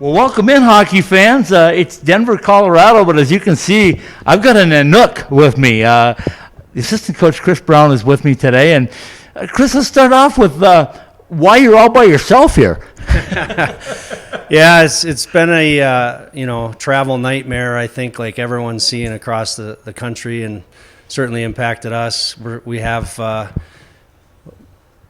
Well, welcome in, hockey fans. It's Denver, Colorado, but as you can see, I've got a Nanook with me. The assistant coach, Chris Brown, is with me today. And Chris, let's start off with why you're all by yourself here. Yeah, it's been a travel nightmare. I think like everyone's seeing across the country, and certainly impacted us. We have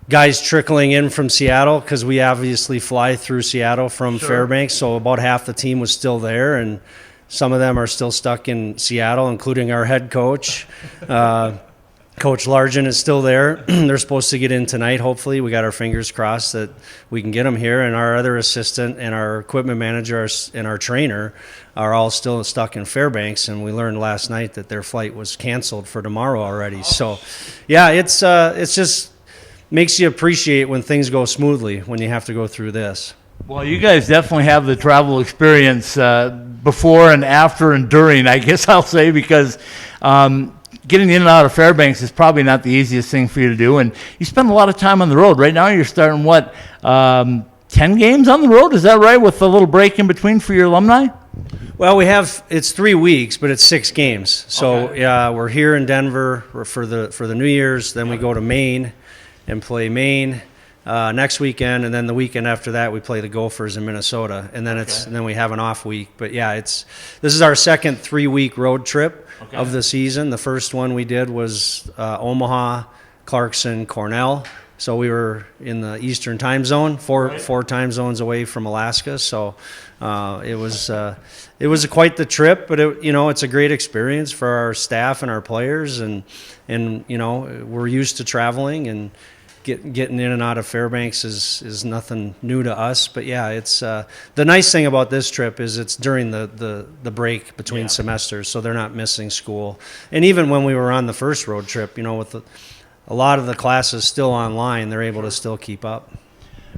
guys trickling in from Seattle because we obviously fly through Seattle from Fairbanks. So about half the team was still there, and some of them are still stuck in Seattle, including our head coach. Coach Largent is still there. They're supposed to get in tonight, hopefully. We got our fingers crossed that we can get them here. And our other assistant and our equipment manager and our trainer are all still stuck in Fairbanks. And we learned last night that their flight was canceled for tomorrow already. So, yeah, it's just makes you appreciate when things go smoothly when you have to go through this. Well, you guys definitely have the travel experience before and after and during, I guess I'll say, because getting in and out of Fairbanks is probably not the easiest thing for you to do. And you spend a lot of time on the road. Right now you're starting, 10 games on the road? Is that right, with a little break in between for your alumni? Well, it's 3 weeks, but it's 6 games. So, okay. Yeah, we're here in Denver for the New Year's. Then we go to Maine and play Maine next weekend, and then the weekend after that we play the Gophers in Minnesota, and then and then we have an off week. But yeah, this is our second 3-week road trip of the season. The first one we did was Omaha, Clarkson, Cornell. So we were in the Eastern time zone, four time zones away from Alaska. So it was quite the trip, but it's a great experience for our staff and our players, and we're used to traveling, and getting in and out of Fairbanks is nothing new to us. But yeah, it's the nice thing about this trip is it's during the break between semesters, so they're not missing school. And even when we were on the first road trip, with a lot of the classes still online, they're able to still keep up.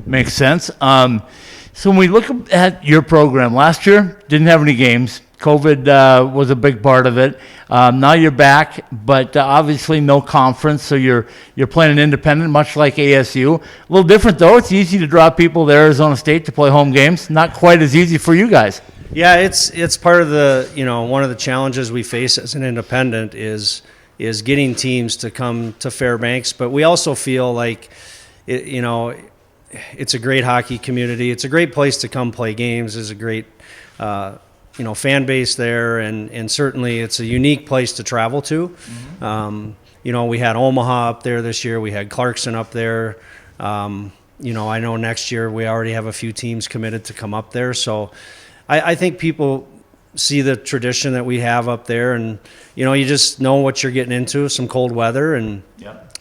Makes sense. So when we look at your program, last year didn't have any games. COVID was a big part of it. Now you're back, but obviously no conference, so you're playing an independent, much like ASU. A little different though. It's easy to draw people to Arizona State to play home games. Not quite as easy for you guys. Yeah, it's part of the one of the challenges we face as an independent is getting teams to come to Fairbanks. But we also feel like it's a great hockey community. It's a great place to come play games. There's a great fan base there, and certainly it's a unique place to travel to. Mm-hmm. We had Omaha up there this year. We had Clarkson up there. I know next year we already have a few teams committed to come up there. So I think people see the tradition that we have up there, and you just know what you're getting into, some cold weather, and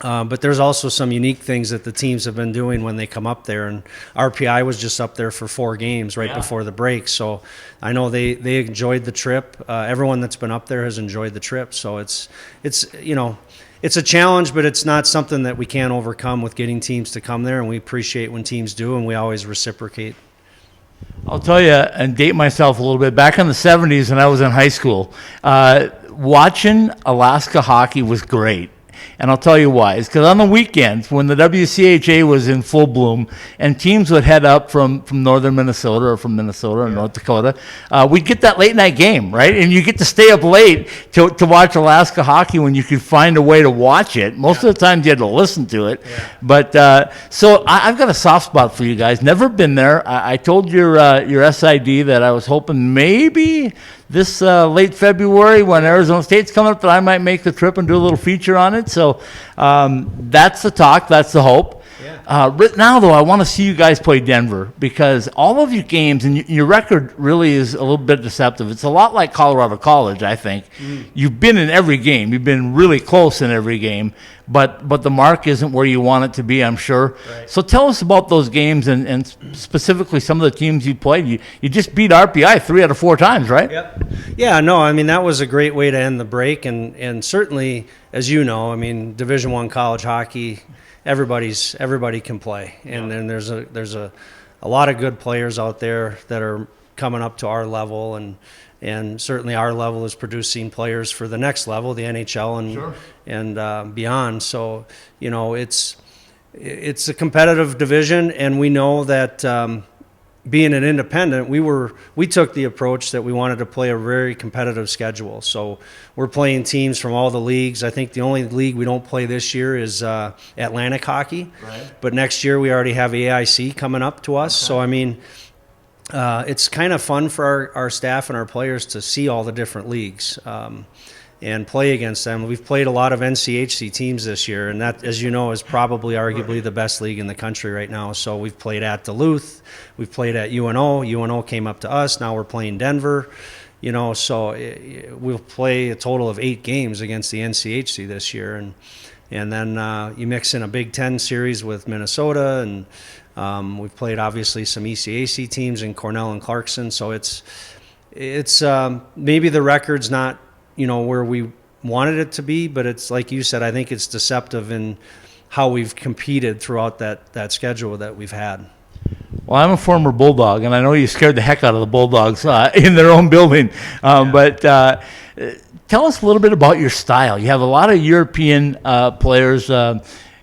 but there's also some unique things that the teams have been doing when they come up there. And RPI was just up there for 4 games before the break, so I know they enjoyed the trip. Everyone that's been up there has enjoyed the trip, so it's a challenge, but it's not something that we can't overcome with getting teams to come there, and we appreciate when teams do, and we always reciprocate. I'll tell you, and date myself a little bit, back in the 70s when I was in high school, watching Alaska hockey was great. And I'll tell you why. It's because on the weekends, when the WCHA was in full bloom, and teams would head up from northern Minnesota or from Minnesota or North Dakota, we'd get that late night game, right? And you get to stay up late to watch Alaska hockey when you could find a way to watch it. Most of the times you had to listen to it. Yeah. But so I've got a soft spot for you guys. Never been there. I told your SID that I was hoping maybe this late February when Arizona State's coming up that I might make the trip and do a little feature on it. So that's the talk. That's the hope. Right now, though, I want to see you guys play Denver, because all of your games, and your record really is a little bit deceptive. It's a lot like Colorado College, I think. You've been in every game. You've been really close in every game, but the mark isn't where you want it to be, I'm sure. Right. So tell us about those games, and specifically some of the teams you played. You just beat RPI 3 out of 4 times, right? Yep. Yeah, no, I mean, that was a great way to end the break, and certainly, as you know, I mean, Division I college hockey, everybody can play, and then there's a lot of good players out there that are coming up to our level, and certainly our level is producing players for the next level, the NHL and beyond. So it's a competitive division, and we know that being an independent, we took the approach that we wanted to play a very competitive schedule. So we're playing teams from all the leagues. I think the only league we don't play this year is Atlantic hockey. Right. But next year we already have AIC coming up to us. Okay. So I mean, it's kind of fun for our staff and our players to see all the different leagues. And play against them. We've played a lot of NCHC teams this year, and that, as you know, is probably arguably the best league in the country right now. So we've played at Duluth, we've played at UNO. UNO came up to us. Now we're playing Denver. So we'll play a total of 8 games against the NCHC this year, and then you mix in a Big Ten series with Minnesota, and we've played obviously some ECAC teams in Cornell and Clarkson. So it's maybe the record's not where we wanted it to be, but it's like you said, I think it's deceptive in how we've competed throughout that schedule that we've had. Well, I'm a former Bulldog, and I know you scared the heck out of the Bulldogs in their own building. But tell us a little bit about your style. You have a lot of European players,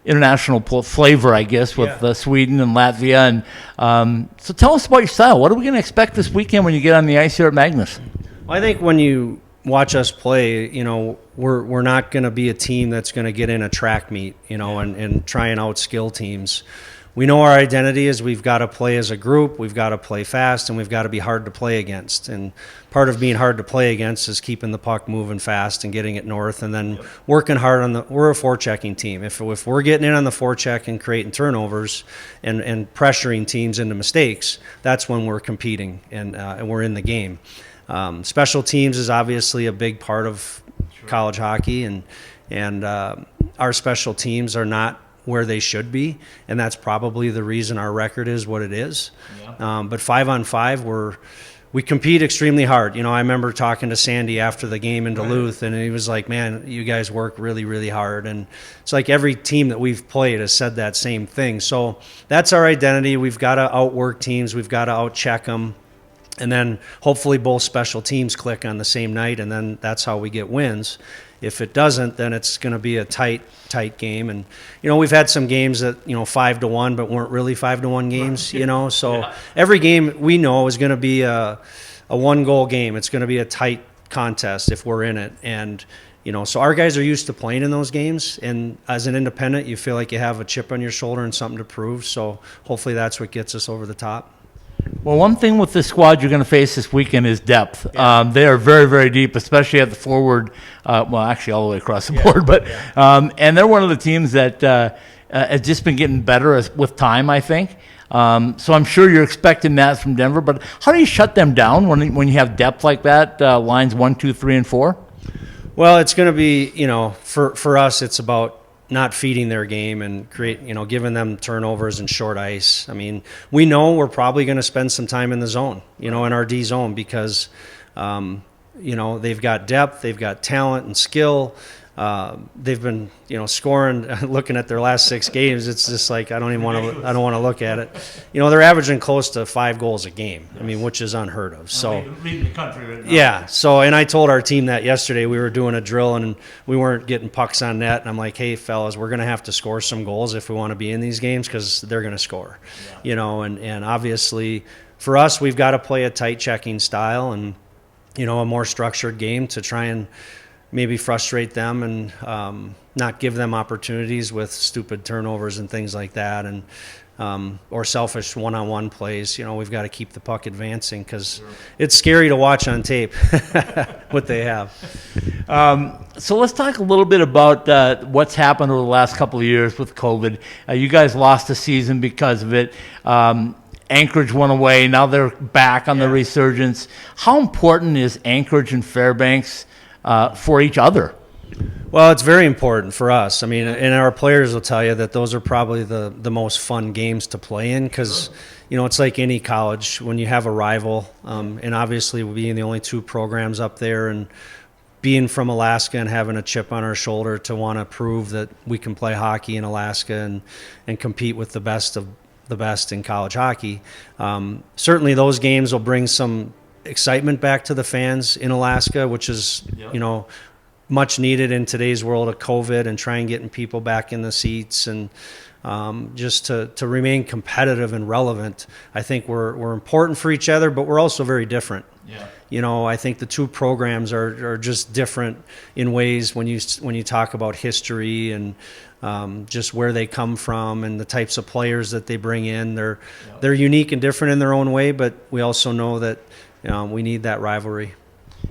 international flavor, I guess, with Sweden and Latvia. And so tell us about your style. What are we going to expect this weekend when you get on the ice here at Magnus? Well, I think when you watch us play, we're not going to be a team that's going to get in a track meet, and try and outskill teams. We know our identity is we've got to play as a group, we've got to play fast, and we've got to be hard to play against. And part of being hard to play against is keeping the puck moving fast and getting it north, and then working hard on we're a forechecking team. If we're getting in on the forecheck and creating turnovers and pressuring teams into mistakes, that's when we're competing and we're in the game. Special teams is obviously a big part of college hockey, and our special teams are not where they should be, and that's probably the reason our record is what it is. Yeah. But 5-on-5, we compete extremely hard. I remember talking to Sandy after the game in Duluth, and he was like, "Man, you guys work really, really hard." And it's like every team that we've played has said that same thing. So that's our identity. We've got to outwork teams. We've got to outcheck them. And then hopefully both special teams click on the same night, and then that's how we get wins. If it doesn't, then it's going to be a tight game. And, we've had some games that, 5-1, but weren't really 5-1 games, So every game we know is going to be a 1-goal game. It's going to be a tight contest if we're in it. And, so our guys are used to playing in those games. And as an independent, you feel like you have a chip on your shoulder and something to prove. So hopefully that's what gets us over the top. Well, one thing with the squad you're going to face this weekend is depth. Yeah. They are very, very deep, especially at the forward. Actually, all the way across the board. But and they're one of the teams that has just been getting better with time, I think. So I'm sure you're expecting that from Denver. But how do you shut them down when you have depth like that? Lines 1, 2, 3, and 4. Well, it's going to be for us, it's about not feeding their game and giving them turnovers and short ice. I mean, we know we're probably going to spend some time in the zone, in our D zone, because, they've got depth, they've got talent and skill. They've been, scoring. Looking at their last 6 games, it's just like I don't want to look at it. They're averaging close to 5 goals a game. I mean, which is unheard of. So leading the country right now. Yeah. So, and I told our team that yesterday. We were doing a drill and we weren't getting pucks on net. And I'm like, hey, fellas, we're going to have to score some goals if we want to be in these games, because they're going to score. Yeah. And obviously for us, we've got to play a tight checking style and a more structured game to try and maybe frustrate them and not give them opportunities with stupid turnovers and things like that, and or selfish one-on-one plays. We've got to keep the puck advancing, because it's scary to watch on tape what they have. So let's talk a little bit about what's happened over the last couple of years with COVID. You guys lost a season because of it. Anchorage went away. Now they're back on the resurgence. How important is Anchorage and Fairbanks for each other? Well, it's very important for us. I mean, and our players will tell you that those are probably the most fun games to play in, because, it's like any college when you have a rival, and obviously being the only 2 programs up there and being from Alaska and having a chip on our shoulder to want to prove that we can play hockey in Alaska and compete with the best of the best in college hockey. Certainly those games will bring some excitement back to the fans in Alaska, which is, much needed in today's world of COVID, and trying getting people back in the seats. And just to remain competitive and relevant. I think we're important for each other, but we're also very different. Yeah. You know, I think the two programs are just different in ways when you talk about history and just where they come from and the types of players that they bring in. They're unique and different in their own way, but we also know that we need that rivalry.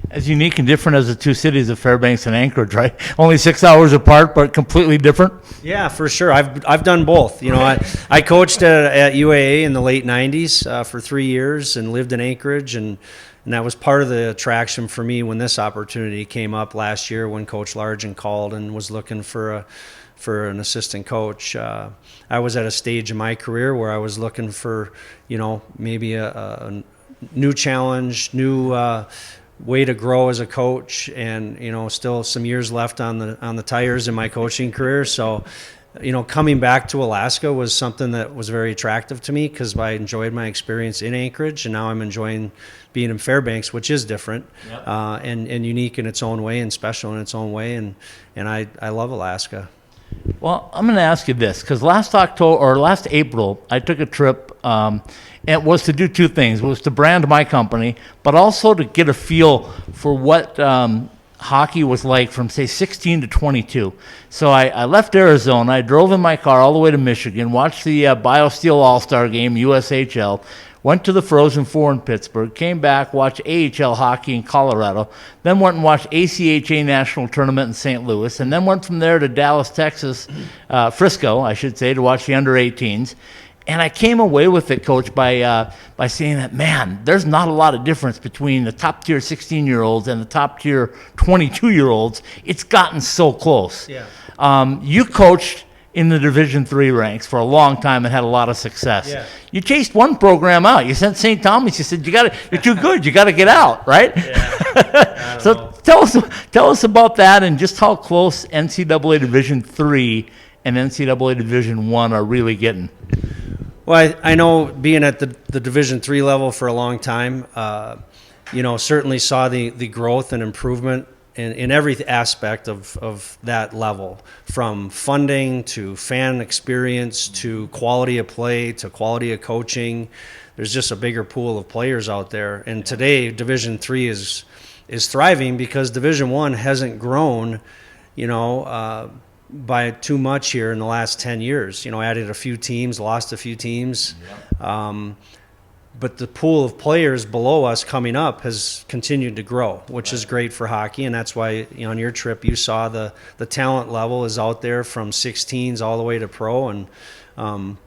As unique and different as the two cities of Fairbanks and Anchorage, right? Only 6 hours apart, but completely different. Yeah, for sure. I've done both. You know, I coached at UAA in the late '90s for 3 years and lived in Anchorage, and that was part of the attraction for me when this opportunity came up last year when Coach Largent called and was looking for an assistant coach. I was at a stage in my career where I was looking for, maybe a new challenge, new way to grow as a coach, and still some years left on the tires in my coaching career. So coming back to Alaska was something that was very attractive to me because I enjoyed my experience in Anchorage, and now I'm enjoying being in Fairbanks, which is different. Yep. And unique in its own way and special in its own way, and I love Alaska. Well, I'm going to ask you this, because last April, I took a trip. It was to do two things. It was to brand my company, but also to get a feel for what hockey was like from, say, 16 to 22. So I left Arizona. I drove in my car all the way to Michigan, watched the BioSteel All-Star Game, USHL, went to the Frozen Four in Pittsburgh, came back, watched AHL hockey in Colorado, then went and watched ACHA National Tournament in St. Louis, and then went from there to Dallas, Texas, Frisco, I should say, to watch the under-18s. And I came away with it, Coach, by saying that, man, there's not a lot of difference between the top-tier 16-year-olds and the top-tier 22-year-olds. It's gotten so close. Yeah. You coached in the Division III ranks for a long time and had a lot of success. Yeah. You chased one program out. You sent St. Thomas. You said, you're too good. You got to get out, right? Yeah. So tell us about that and just how close NCAA Division III and NCAA Division I are really getting. Well, I know being at the Division III level for a long time, certainly saw the growth and improvement in every aspect of that level, from funding to fan experience to quality of play to quality of coaching. There's just a bigger pool of players out there. And today, Division III is thriving because Division I hasn't grown, by too much here in the last 10 years. Added a few teams, lost a few teams. Yeah. But the pool of players below us coming up has continued to grow, which is great for hockey. And that's why on your trip you saw the talent level is out there from 16s all the way to pro. And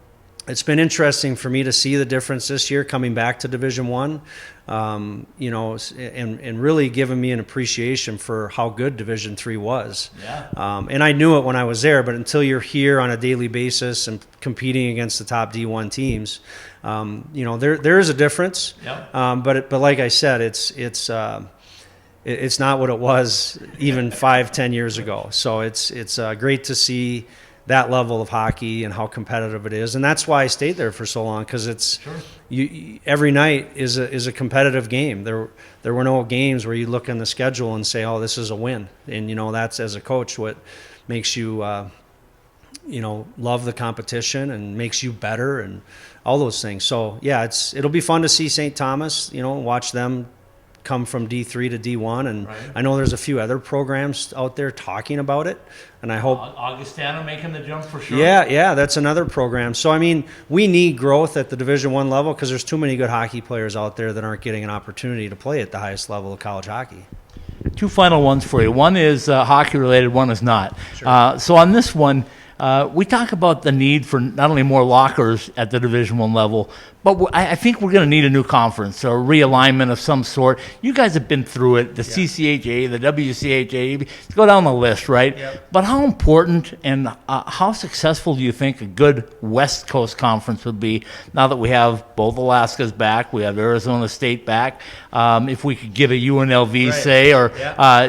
it's been interesting for me to see the difference this year coming back to Division I, and really giving me an appreciation for how good Division III was. Yeah. And I knew it when I was there, but until you're here on a daily basis and competing against the top D1 teams, there is a difference. Yep. But like I said, it's not what it was even 5-10 years ago. So it's great to see that level of hockey and how competitive it is, and that's why I stayed there for so long, because it's every night is a competitive game. There were no games where you look on the schedule and say, oh, this is a win, and that's, as a coach, what makes you love the competition and makes you better and all those things. So yeah, it'll be fun to see St. Thomas, watch them come from D3 to D1, and right. I know there's a few other programs out there talking about it, and I hope Augustana making the jump for sure. Yeah, that's another program. So I mean, we need growth at the Division I level because there's too many good hockey players out there that aren't getting an opportunity to play at the highest level of college hockey. Two final ones for you. One is hockey related, one is not. Sure. So on this one, we talk about the need for not only more lockers at the Division I level, but I think we're going to need a new conference or a realignment of some sort. You guys have been through it, the CCHA, the WCHA, go down the list, right? Yep. But how important and how successful do you think a good West Coast conference would be now that we have both Alaskas back, we have Arizona State back, if we could get a UNLV, right, say, or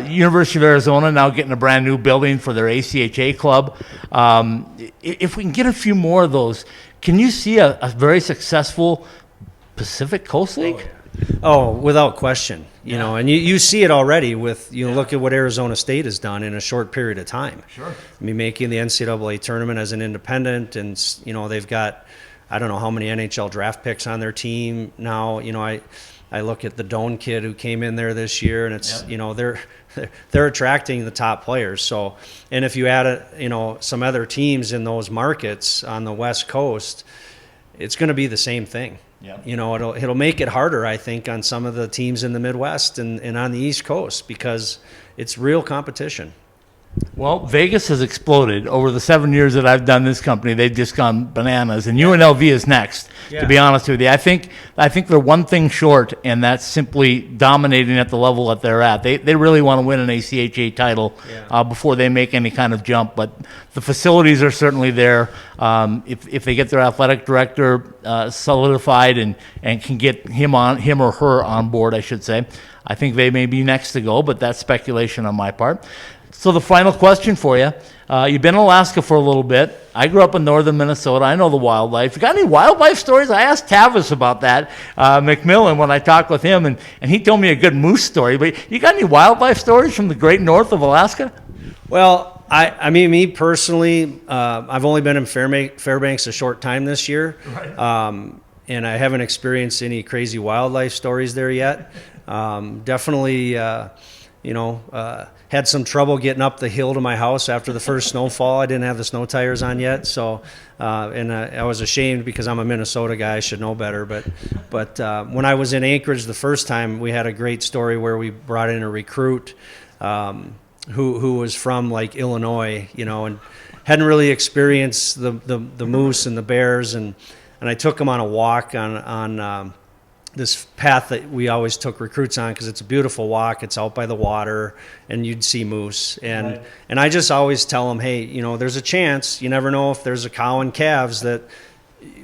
University of Arizona now getting a brand new building for their ACHA club. If we can get a few more of those, can you see a very successful Pacific Coast League? Oh, without question. you know, and you see it already with, you look at what Arizona State has done in a short period of time. Sure. I mean, making the NCAA tournament as an independent, and, you know, they've got, I don't know how many NHL draft picks on their team now. You know, I look at the Doan kid who came in there this year, and it's, you know, they're attracting the top players. So, and if you add, you know, some other teams in those markets on the West Coast, it's going to be the same thing. Yep. You know, it'll make it harder, I think, on some of the teams in the Midwest and on the East Coast, because it's real competition. Well, Vegas has exploded. Over the 7 years that I've done this company, they've just gone bananas. And UNLV is next, to be honest with you. I think they're one thing short, and that's simply dominating at the level that they're at. They really want to win an ACHA title before they make any kind of jump. But the facilities are certainly there. If they get their athletic director solidified and can get him or her on board, I should say, I think they may be next to go, but that's speculation on my part. So the final question for you. You've been in Alaska for a little bit. I grew up in northern Minnesota. I know the wildlife. You got any wildlife stories? I asked Tavis about that, McMillan, when I talked with him, and he told me a good moose story. But you got any wildlife stories from the great north of Alaska? Well, I mean, me personally, I've only been in Fairbanks a short time this year, and I haven't experienced any crazy wildlife stories there yet. Definitely, had some trouble getting up the hill to my house after the first snowfall. I didn't have the snow tires on yet, so and I was ashamed because I'm a Minnesota guy. I should know better. But when I was in Anchorage the first time, we had a great story where we brought in a recruit who was from like Illinois, you know, and hadn't really experienced the moose and the bears, and I took him on a walk on this path that we always took recruits on because it's a beautiful walk. It's out by the water, and you'd see moose. And I just always tell them, hey, you know, there's a chance. You never know if there's a cow and calves that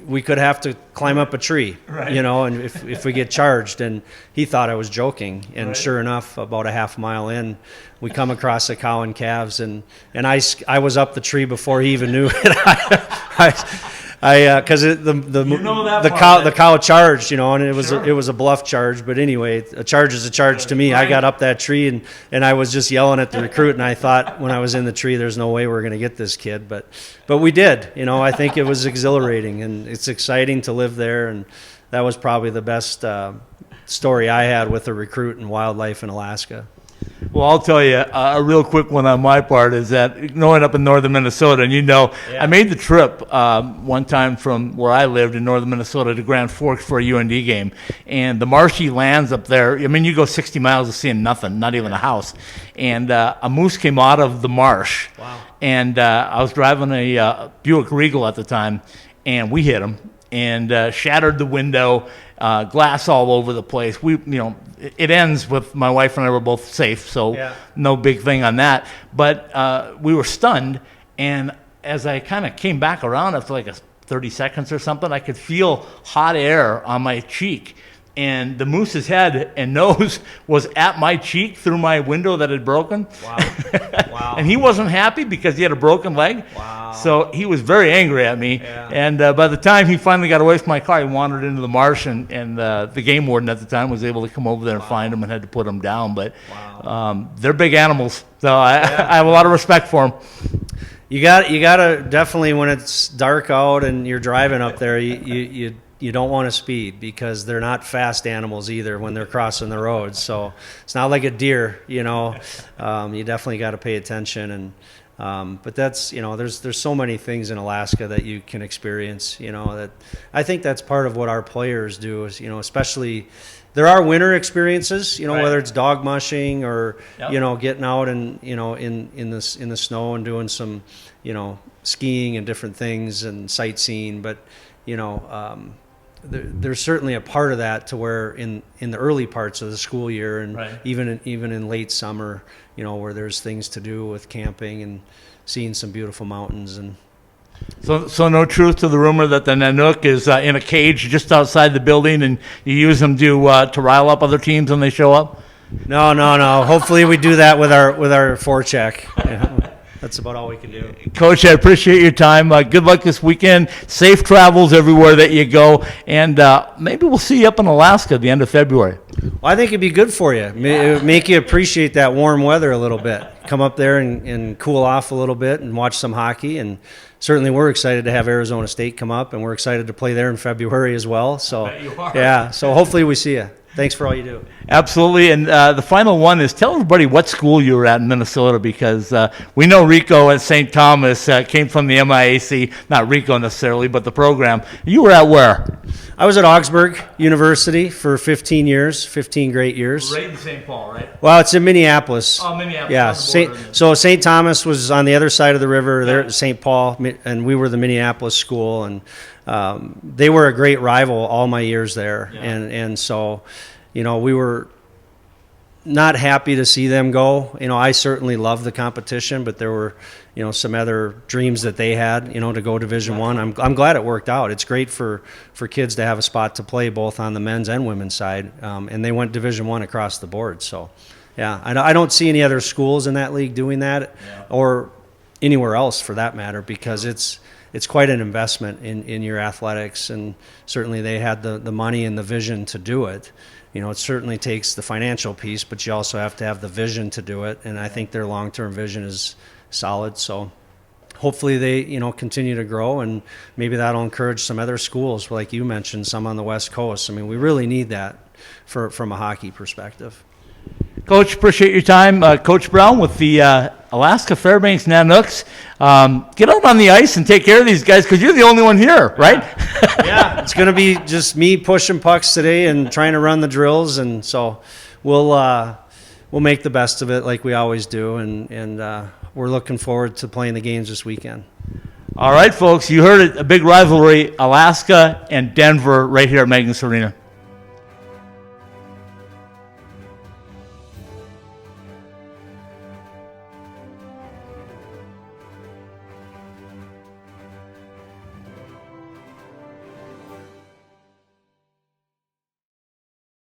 we could have to climb up a tree, you know, and if we get charged. And he thought I was joking. And sure enough, about a half mile in, we come across a cow and calves, and I was up the tree before he even knew it. Because the cow charged, you know, and it was a bluff charge. But anyway, a charge is a charge to me. I got up that tree and I was just yelling at the recruit, and I thought when I was in the tree, there's no way we're going to get this kid. But we did. You know, I think it was exhilarating, and it's exciting to live there. And that was probably the best story I had with a recruit and wildlife in Alaska. Well, I'll tell you, a real quick one on my part is that growing up in northern Minnesota, and you know, I made the trip one time from where I lived in northern Minnesota to Grand Forks for a UND game, and the marshy lands up there, I mean, you go 60 miles to seeing nothing, not even a house, and a moose came out of the marsh. Wow. And I was driving a Buick Regal at the time, and we hit him and shattered the window, glass all over the place. It ends with my wife and I were both safe, so no big thing on that. But we were stunned, and as I kind of came back around after like 30 seconds or something, I could feel hot air on my cheek. And the moose's head and nose was at my cheek through my window that had broken. Wow. Wow. And he wasn't happy because he had a broken leg. Wow. So he was very angry at me. Yeah. And by the time he finally got away from my car, he wandered into the marsh, and the game warden at the time was able to come over there and find him and had to put him down. But they're big animals, so I have a lot of respect for them. You gotta definitely, when it's dark out and you're driving up there, you don't want to speed because they're not fast animals either when they're crossing the road. So it's not like a deer, you know. You definitely got to pay attention. And but that's, you know, there's so many things in Alaska that you can experience, you know, that I think that's part of what our players do is, you know, especially there are winter experiences, you know, whether it's dog mushing or, you know, getting out and, you know, in the snow and doing some, you know, skiing and different things and sightseeing. But, you know, there's certainly a part of that to where in the early parts of the school year and even in late summer, you know, where there's things to do with camping and seeing some beautiful mountains. And so no truth to the rumor that the Nanook is in a cage just outside the building, and you use them to rile up other teams when they show up? No. Hopefully we do that with our forecheck. That's about all we can do. Coach, I appreciate your time. Good luck this weekend. Safe travels everywhere that you go. And maybe we'll see you up in Alaska at the end of February. Well, I think it'd be good for you. It would make you appreciate that warm weather a little bit. Come up there and cool off a little bit and watch some hockey. And certainly we're excited to have Arizona State come up, and we're excited to play there in February as well. So, yeah, so hopefully we see you. Thanks for all you do. Absolutely. And the final one is tell everybody what school you were at in Minnesota, because we know Rico at St. Thomas came from the MIAC, not Rico necessarily, but the program. You were at where? I was at Augsburg University for 15 years, 15 great years. Right in St. Paul, right? Well, it's in Minneapolis. Oh, Minneapolis. Yeah. So St. Thomas was on the other side of the river there at St. Paul, and we were the Minneapolis school, and they were a great rival all my years there. Yeah. And so, you know, we were not happy to see them go. You know, I certainly loved the competition, but there were, you know, some other dreams that they had, you know, to go Division I. I'm glad it worked out. It's great for kids to have a spot to play both on the men's and women's side, and they went Division I across the board. So, yeah, I don't see any other schools in that league doing that, or anywhere else for that matter, because it's quite an investment in your athletics, and certainly they had the money and the vision to do it. You know, it certainly takes the financial piece, but you also have to have the vision to do it, and I think their long-term vision is solid. So hopefully they, you know, continue to grow, and maybe that'll encourage some other schools, like you mentioned, some on the West Coast. I mean, we really need that from a hockey perspective. Coach, appreciate your time. Coach Brown with the Alaska Fairbanks Nanooks. Get out on the ice and take care of these guys, because you're the only one here, right? Yeah, it's going to be just me pushing pucks today and trying to run the drills, and so we'll make the best of it like we always do, and we're looking forward to playing the games this weekend. All right, folks, you heard it, a big rivalry, Alaska and Denver right here at Magnus Arena.